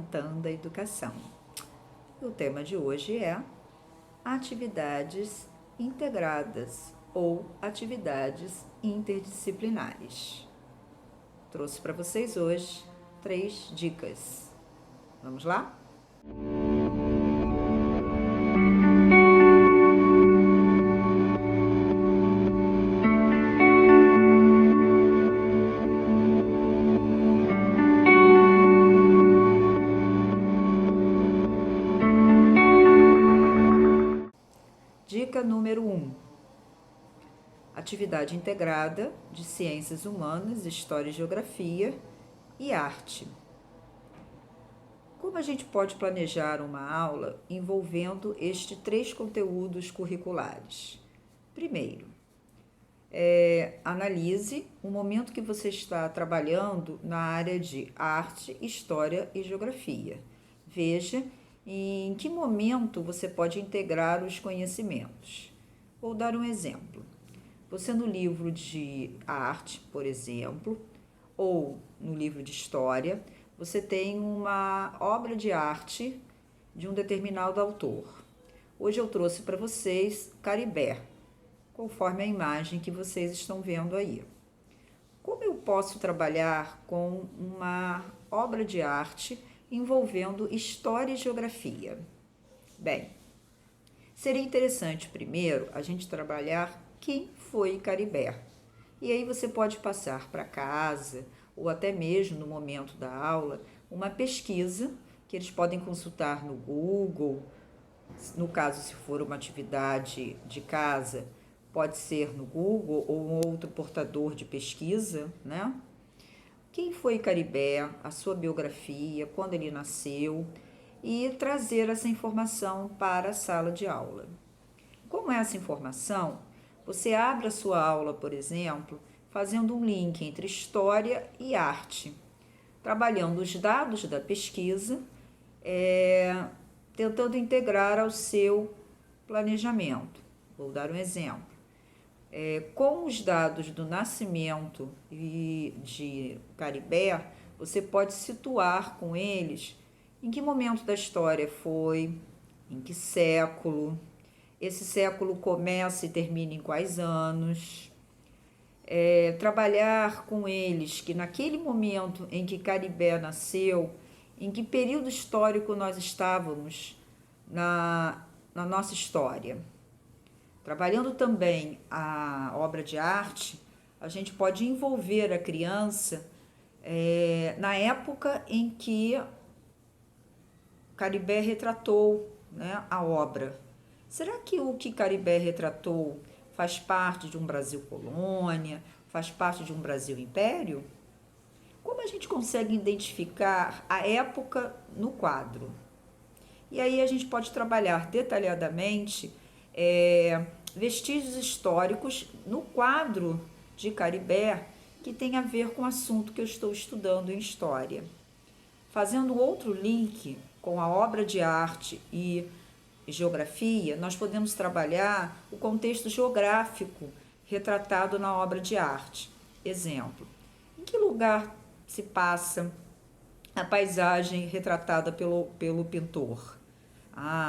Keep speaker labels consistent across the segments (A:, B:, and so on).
A: Reinventando a Educação. O tema de hoje é atividades integradas ou atividades interdisciplinares. Trouxe para vocês hoje 3 dicas. Vamos lá? Dica número 1. Atividade integrada de Ciências Humanas, História e Geografia e Arte. Como a gente pode planejar uma aula envolvendo estes 3 conteúdos curriculares? Primeiro, analise o momento que você está trabalhando na área de arte, história e geografia. Veja em que momento você pode integrar os conhecimentos. Vou dar um exemplo. Você no livro de arte, por exemplo, ou no livro de história, você tem uma obra de arte de um determinado autor. Hoje eu trouxe para vocês Caribé, conforme a imagem que vocês estão vendo aí. Como eu posso trabalhar com uma obra de arte envolvendo história e geografia? Bem, seria interessante primeiro a gente trabalhar quem foi Caribé. E aí você pode passar para casa ou até mesmo no momento da aula uma pesquisa que eles podem consultar no Google. No caso, se for uma atividade de casa, pode ser no Google ou um outro portador de pesquisa, né? Quem foi Caribé, a sua biografia, quando ele nasceu, e trazer essa informação para a sala de aula. Com essa informação, você abre a sua aula, por exemplo, fazendo um link entre história e arte, trabalhando os dados da pesquisa, tentando integrar ao seu planejamento. Vou dar um exemplo. Com os dados do nascimento de Caribé, você pode situar com eles em que momento da história foi, em que século, esse século começa e termina em quais anos. Trabalhar com eles que naquele momento em que Caribé nasceu, em que período histórico nós estávamos na nossa história. Trabalhando também a obra de arte, a gente pode envolver a criança na época em que Caribé retratou, né, a obra. Será que o que Caribé retratou faz parte de um Brasil colônia, faz parte de um Brasil império? Como a gente consegue identificar a época no quadro? E aí a gente pode trabalhar detalhadamente vestígios históricos no quadro de Caribé que tem a ver com o assunto que eu estou estudando em história. Fazendo outro link com a obra de arte e geografia, nós podemos trabalhar o contexto geográfico retratado na obra de arte. Exemplo, em que lugar se passa a paisagem retratada pelo pintor?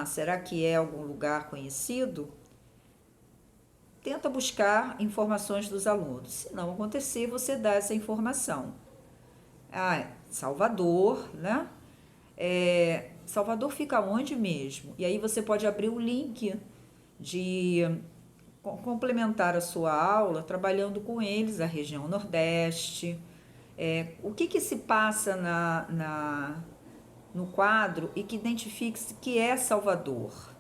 A: Será que é algum lugar conhecido? Tenta buscar informações dos alunos. Se não acontecer, você dá essa informação. Salvador, né? Salvador fica onde mesmo? E aí você pode abrir o link de complementar a sua aula, trabalhando com eles a região Nordeste. O que se passa no quadro e que identifique-se que é Salvador.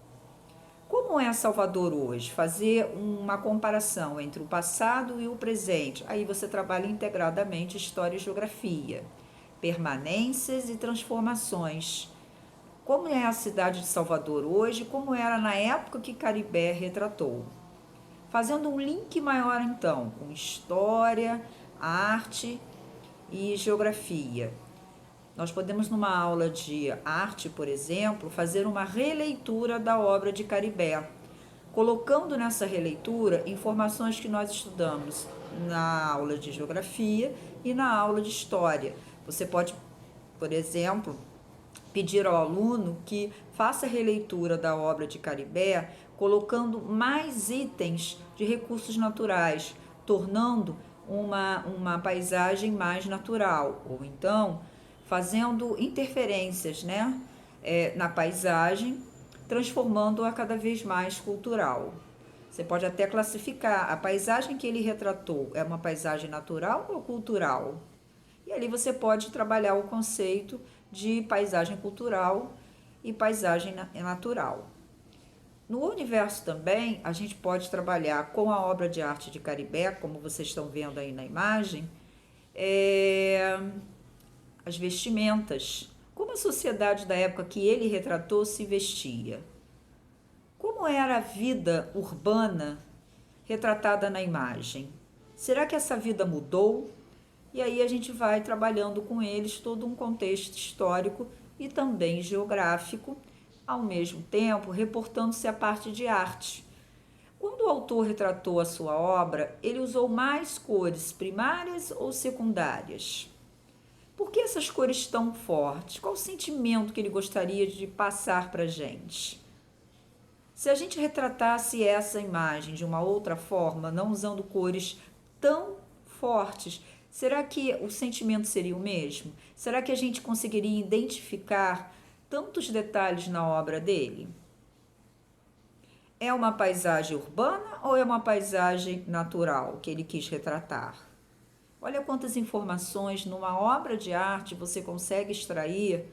A: Como é Salvador hoje? Fazer uma comparação entre o passado e o presente. Aí você trabalha integradamente história e geografia, permanências e transformações. Como é a cidade de Salvador hoje, como era na época que Caribé retratou. Fazendo um link maior então com história, arte e geografia. Nós podemos, numa aula de arte, por exemplo, fazer uma releitura da obra de Caribé, colocando nessa releitura informações que nós estudamos na aula de geografia e na aula de história. Você pode, por exemplo, pedir ao aluno que faça a releitura da obra de Caribé, colocando mais itens de recursos naturais, tornando uma paisagem mais natural, ou então fazendo interferências, né, na paisagem, transformando-a cada vez mais cultural. Você pode até classificar a paisagem que ele retratou, é uma paisagem natural ou cultural? E ali você pode trabalhar o conceito de paisagem cultural e paisagem natural. No universo também, a gente pode trabalhar com a obra de arte de Caribé, como vocês estão vendo aí na imagem, as vestimentas. Como a sociedade da época que ele retratou se vestia? Como era a vida urbana retratada na imagem? Será que essa vida mudou? E aí a gente vai trabalhando com eles todo um contexto histórico e também geográfico, ao mesmo tempo reportando-se a parte de arte. Quando o autor retratou a sua obra, ele usou mais cores primárias ou secundárias? Por que essas cores tão fortes? Qual o sentimento que ele gostaria de passar para a gente? Se a gente retratasse essa imagem de uma outra forma, não usando cores tão fortes, será que o sentimento seria o mesmo? Será que a gente conseguiria identificar tantos detalhes na obra dele? É uma paisagem urbana ou é uma paisagem natural que ele quis retratar? Olha quantas informações numa obra de arte você consegue extrair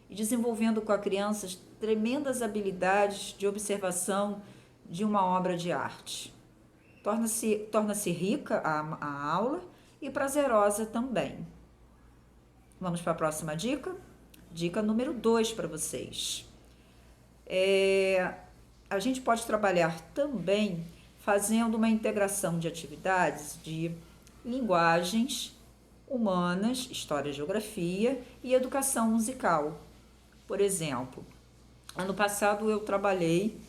A: e desenvolvendo com a criança tremendas habilidades de observação de uma obra de arte. Torna-se rica a aula e prazerosa também. Vamos para a próxima dica? Dica número 2 para vocês. A gente pode trabalhar também fazendo uma integração de atividades de linguagens humanas, história e geografia e educação musical. Por exemplo, ano passado eu trabalhei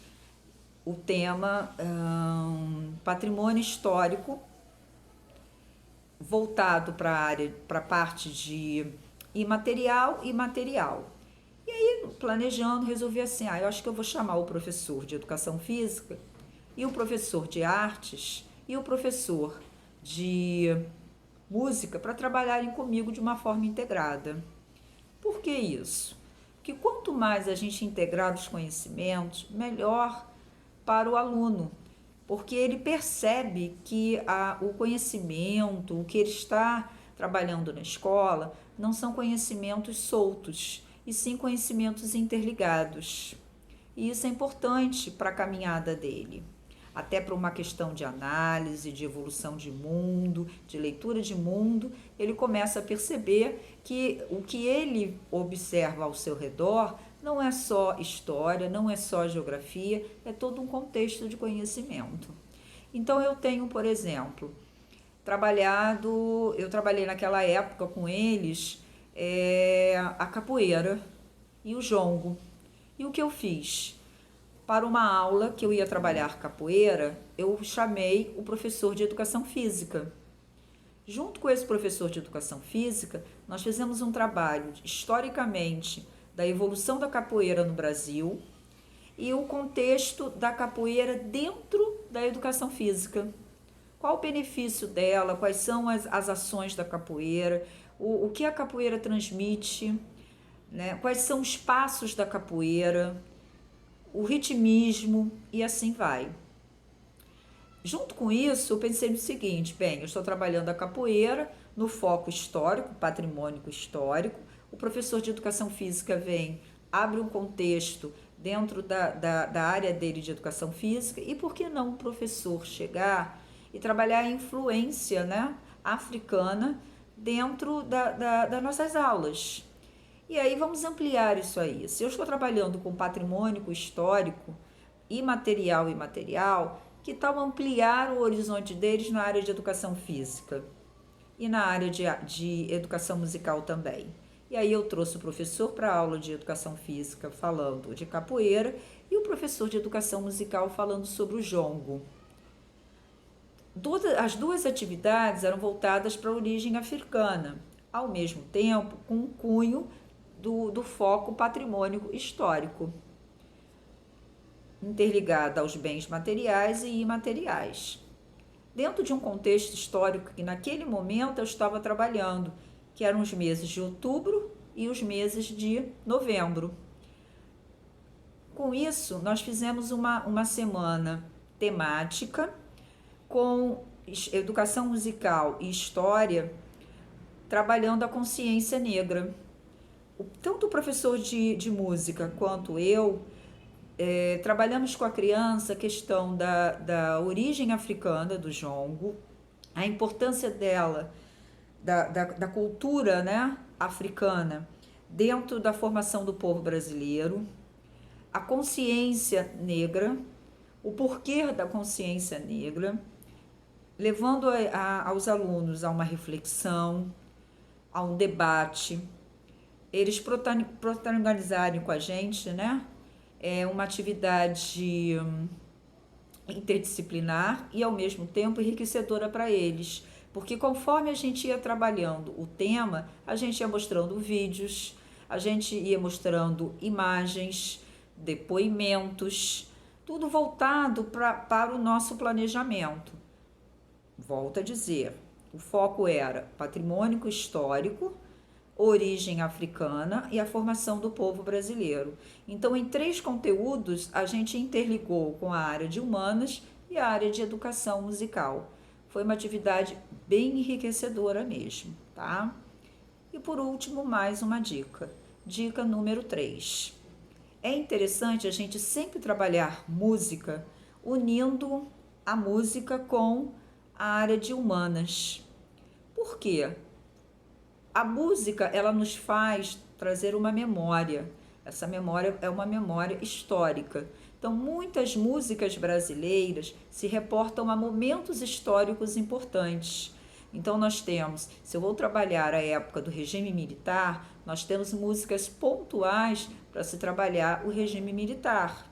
A: o tema patrimônio histórico voltado para a parte de imaterial e material. E aí, planejando, resolvi assim, eu acho que eu vou chamar o professor de educação física e o professor de artes e o professor de música para trabalharem comigo de uma forma integrada. Por que isso? Porque quanto mais a gente integrar os conhecimentos, melhor para o aluno, porque ele percebe que o conhecimento, o que ele está trabalhando na escola, não são conhecimentos soltos, e sim conhecimentos interligados. E isso é importante para a caminhada dele, até para uma questão de análise, de evolução de mundo, de leitura de mundo, ele começa a perceber que o que ele observa ao seu redor não é só história, não é só geografia, é todo um contexto de conhecimento. Então eu tenho, por exemplo, eu trabalhei naquela época com eles a capoeira e o jongo. E o que eu fiz? Para uma aula que eu ia trabalhar capoeira, eu chamei o professor de educação física. Junto com esse professor de educação física, nós fizemos um trabalho historicamente da evolução da capoeira no Brasil e o contexto da capoeira dentro da educação física. Qual o benefício dela, quais são as ações da capoeira, o que a capoeira transmite, né? Quais são os passos da capoeira, o ritmismo e assim vai. Junto com isso, eu pensei no seguinte, eu estou trabalhando a capoeira no foco histórico, patrimônio histórico, o professor de educação física vem, abre um contexto dentro da área dele de educação física, e por que não o professor chegar e trabalhar a influência, né, africana dentro das nossas aulas? E aí vamos ampliar isso aí. Se eu estou trabalhando com patrimônio histórico, imaterial e material, que tal ampliar o horizonte deles na área de educação física e na área de educação musical também? E aí eu trouxe o professor para a aula de educação física falando de capoeira e o professor de educação musical falando sobre o jongo. As duas atividades eram voltadas para a origem africana, ao mesmo tempo com um cunho do foco patrimônio histórico, interligada aos bens materiais e imateriais, dentro de um contexto histórico que naquele momento eu estava trabalhando, que eram os meses de outubro e os meses de novembro. Com isso, nós fizemos uma semana temática com educação musical e história, trabalhando a consciência negra. Tanto o professor de música quanto eu trabalhamos com a criança a questão da origem africana do jongo, a importância dela, da cultura, né, africana dentro da formação do povo brasileiro, a consciência negra, o porquê da consciência negra, levando aos alunos a uma reflexão, a um debate, eles protagonizarem com a gente, né? Uma atividade interdisciplinar e ao mesmo tempo enriquecedora para eles, porque conforme a gente ia trabalhando o tema, a gente ia mostrando vídeos, a gente ia mostrando imagens, depoimentos, tudo voltado para o nosso planejamento. Volto a dizer, o foco era patrimônio histórico, origem africana e a formação do povo brasileiro. Então, em 3 conteúdos, a gente interligou com a área de humanas e a área de educação musical. Foi uma atividade bem enriquecedora mesmo, tá? E por último, mais uma dica. Dica número 3. É interessante a gente sempre trabalhar música unindo a música com a área de humanas. Por quê? A música, ela nos faz trazer uma memória. Essa memória é uma memória histórica. Então, muitas músicas brasileiras se reportam a momentos históricos importantes. Então, nós temos, se eu vou trabalhar a época do regime militar, nós temos músicas pontuais para se trabalhar o regime militar,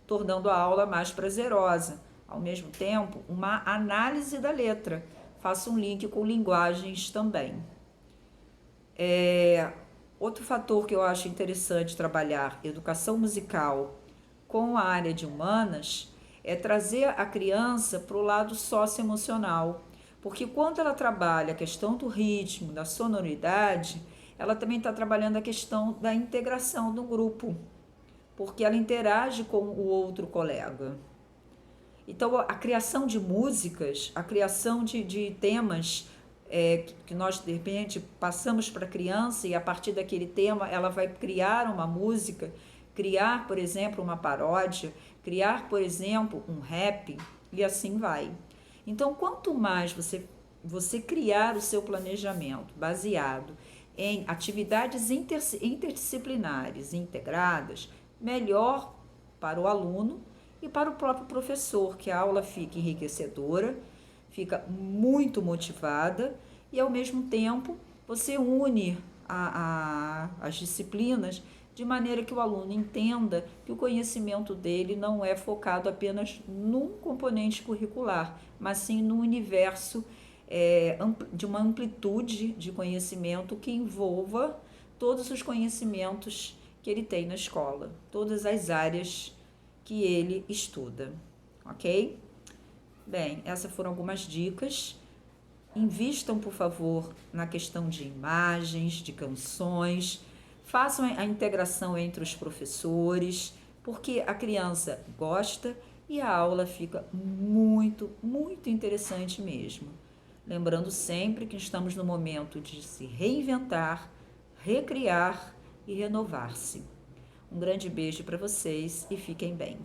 A: tornando a aula mais prazerosa. Ao mesmo tempo, uma análise da letra. Faço um link com linguagens também. Outro fator que eu acho interessante trabalhar educação musical com a área de humanas é trazer a criança para o lado socioemocional, porque quando ela trabalha a questão do ritmo, da sonoridade, ela também está trabalhando a questão da integração do grupo, porque ela interage com o outro colega. Então, a criação de músicas, a criação de temas que nós, de repente, passamos para a criança e a partir daquele tema ela vai criar uma música, criar, por exemplo, uma paródia, criar, por exemplo, um rap e assim vai. Então, quanto mais você criar o seu planejamento baseado em atividades interdisciplinares integradas, melhor para o aluno e para o próprio professor, que a aula fica enriquecedora, fica muito motivada e, ao mesmo tempo, você une as disciplinas de maneira que o aluno entenda que o conhecimento dele não é focado apenas num componente curricular, mas sim no universo de uma amplitude de conhecimento que envolva todos os conhecimentos que ele tem na escola, todas as áreas que ele estuda, ok? Bem, essas foram algumas dicas. Invistam, por favor, na questão de imagens, de canções, façam a integração entre os professores, porque a criança gosta e a aula fica muito, muito interessante mesmo. Lembrando sempre que estamos no momento de se reinventar, recriar e renovar-se. Um grande beijo para vocês e fiquem bem.